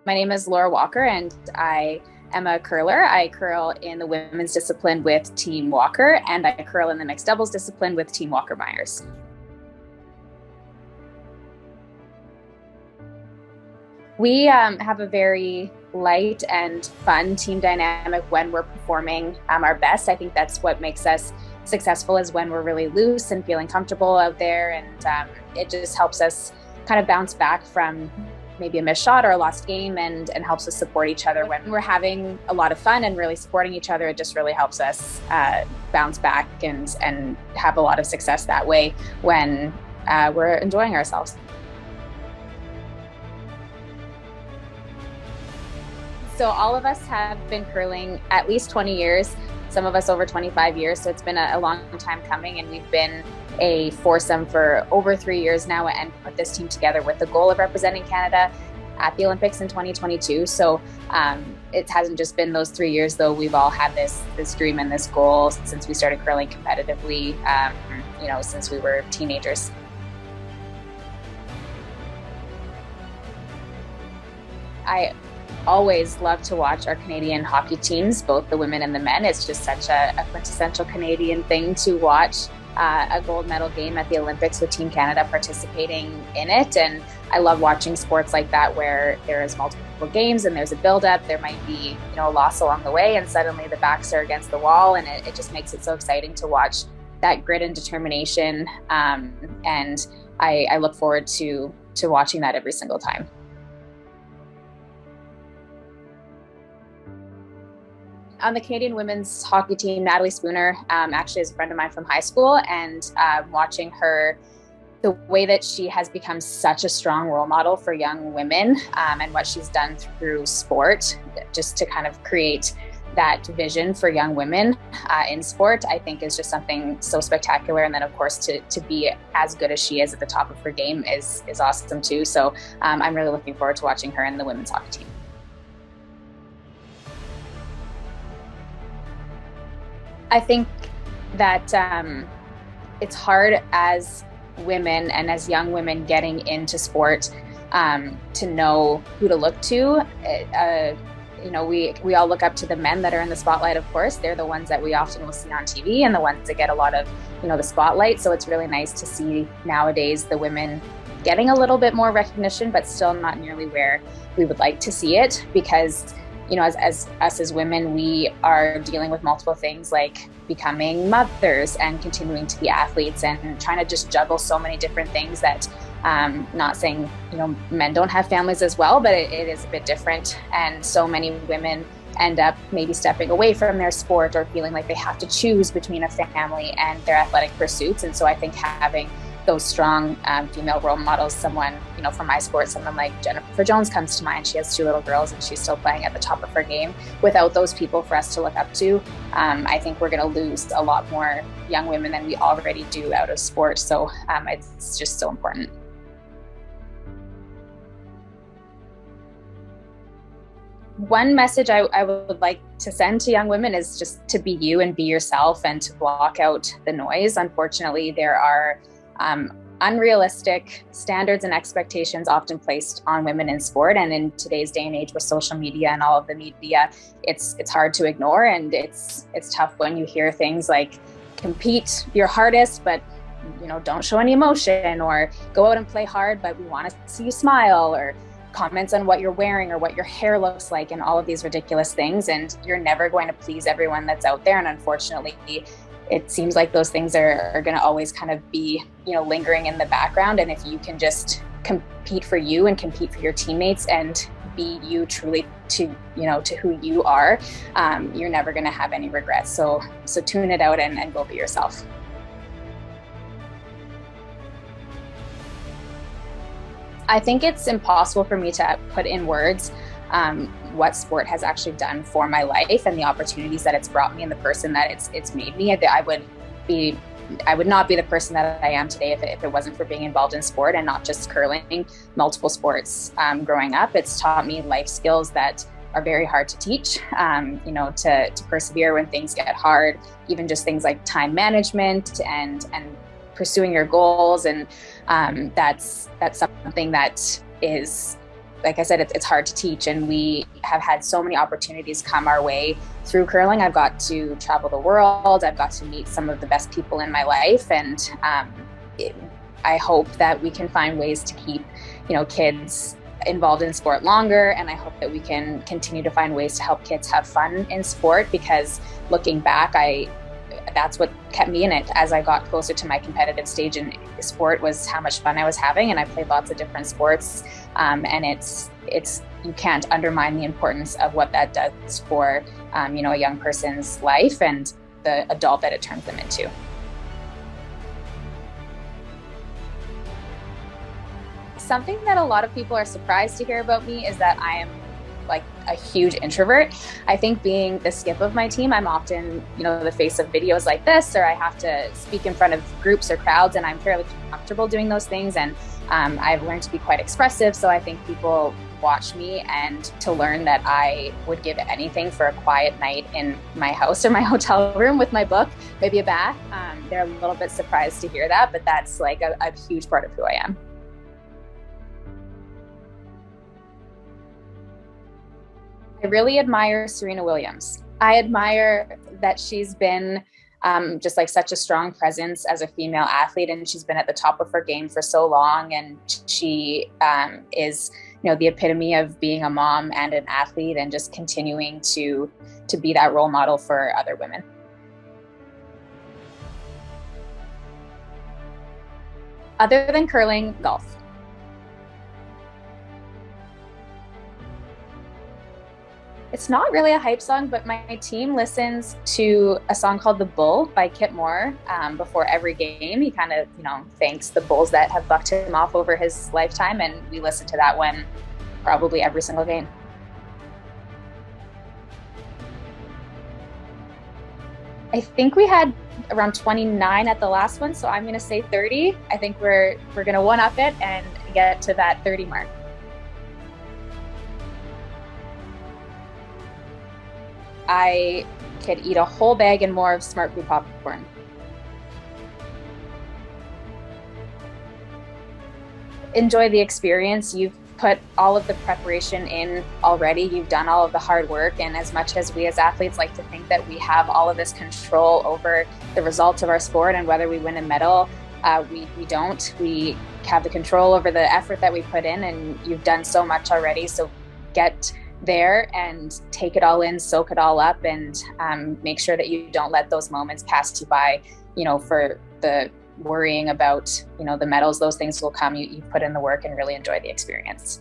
My name is Laura Walker, and I am a curler. I curl in the women's discipline with Team Walker, and I curl in the mixed doubles discipline with Team Walker Myers. We have a very light and fun team dynamic when we're performing our best. I think that's what makes us successful, is when we're really loose and feeling comfortable out there, and it just helps us kind of bounce back from maybe a missed shot or a lost game, and helps us support each other. When we're having a lot of fun and really supporting each other, it just really helps us bounce back and have a lot of success that way when we're enjoying ourselves. So all of us have been curling at least 20 years, some of us over 25 years. So it's been a long time coming, and we've been a foursome for over 3 years now, and put this team together with the goal of representing Canada at the Olympics in 2022. So it hasn't just been those 3 years, though. We've all had this dream and this goal since we started curling competitively, since we were teenagers. I always love to watch our Canadian hockey teams, both the women and the men. It's just such a quintessential Canadian thing to watch a gold medal game at the Olympics with Team Canada participating in it. And I love watching sports like that, where there is multiple games and there's a build-up. There might be a loss along the way, and suddenly the backs are against the wall, and it just makes it so exciting to watch that grit and determination. And I look forward to watching that every single time. On the Canadian women's hockey team, Natalie Spooner actually is a friend of mine from high school, and watching her, the way that she has become such a strong role model for young women, and what she's done through sport, just to kind of create that vision for young women in sport, I think is just something so spectacular. And then, of course, to be as good as she is at the top of her game is awesome too. So I'm really looking forward to watching her in the women's hockey team. I think that it's hard as women and as young women getting into sport to know who to look to. We all look up to the men that are in the spotlight, of course. They're the ones that we often will see on TV, and the ones that get a lot of the spotlight. So it's really nice to see nowadays the women getting a little bit more recognition, but still not nearly where we would like to see it, because as us as women, we are dealing with multiple things like becoming mothers and continuing to be athletes, and trying to just juggle so many different things that, not saying, men don't have families as well, but it is a bit different. And so many women end up maybe stepping away from their sport, or feeling like they have to choose between a family and their athletic pursuits. And so I think having those strong female role models, someone, from my sport, someone like Jennifer Jones comes to mind. She has 2 little girls, and she's still playing at the top of her game. Without those people for us to look up to, I think we're going to lose a lot more young women than we already do out of sport. So it's just so important. One message I would like to send to young women is just to be you and be yourself, and to block out the noise. Unfortunately, there are unrealistic standards and expectations often placed on women in sport, and in today's day and age with social media and all of the media, it's hard to ignore, and it's tough when you hear things like compete your hardest, but don't show any emotion, or go out and play hard, but we want to see you smile, or comments on what you're wearing or what your hair looks like, and all of these ridiculous things. And you're never going to please everyone that's out there, and unfortunately it seems like those things are going to always kind of be, lingering in the background. And if you can just compete for you and compete for your teammates and be you truly to who you are, you're never going to have any regrets. So tune it out and go be yourself. I think it's impossible for me to put in words what sport has actually done for my life, and the opportunities that it's brought me, and the person that it's made me. I would not be the person that I am today if it wasn't for being involved in sport, and not just curling, multiple sports growing up. It's taught me life skills that are very hard to teach, to persevere when things get hard, even just things like time management and pursuing your goals. And that's something that is like I said, it's hard to teach, and we have had so many opportunities come our way through curling. I've got to travel the world. I've got to meet some of the best people in my life, and I hope that we can find ways to keep, kids involved in sport longer, and I hope that we can continue to find ways to help kids have fun in sport, because looking back, that's what kept me in it as I got closer to my competitive stage in sport, was how much fun I was having. And I played lots of different sports, and it's you can't undermine the importance of what that does for a young person's life and the adult that it turns them into. Something that a lot of people are surprised to hear about me is that I am like a huge introvert. I think being the skip of my team, I'm often, the face of videos like this, or I have to speak in front of groups or crowds, and I'm fairly comfortable doing those things. And I've learned to be quite expressive. So I think people watch me and to learn that I would give anything for a quiet night in my house or my hotel room with my book, maybe a bath. They're a little bit surprised to hear that, but that's like a huge part of who I am. I really admire Serena Williams. I admire that she's been just like such a strong presence as a female athlete, and she's been at the top of her game for so long, and she is the epitome of being a mom and an athlete, and just continuing to be that role model for other women. Other than curling, golf. It's not really a hype song, but my team listens to a song called The Bull by Kip Moore before every game. He kind of, thanks the bulls that have bucked him off over his lifetime, and we listen to that one probably every single game. I think we had around 29 at the last one, so I'm going to say 30. I think we're going to one-up it and get to that 30 mark. I could eat a whole bag and more of Smart Food popcorn. Enjoy the experience. You've put all of the preparation in already. You've done all of the hard work. And as much as we as athletes like to think that we have all of this control over the results of our sport and whether we win a medal, we don't. We have the control over the effort that we put in, and you've done so much already. So get there and take it all in, soak it all up, and make sure that you don't let those moments pass you by, for the worrying about, the medals. Those things will come. You put in the work and really enjoy the experience.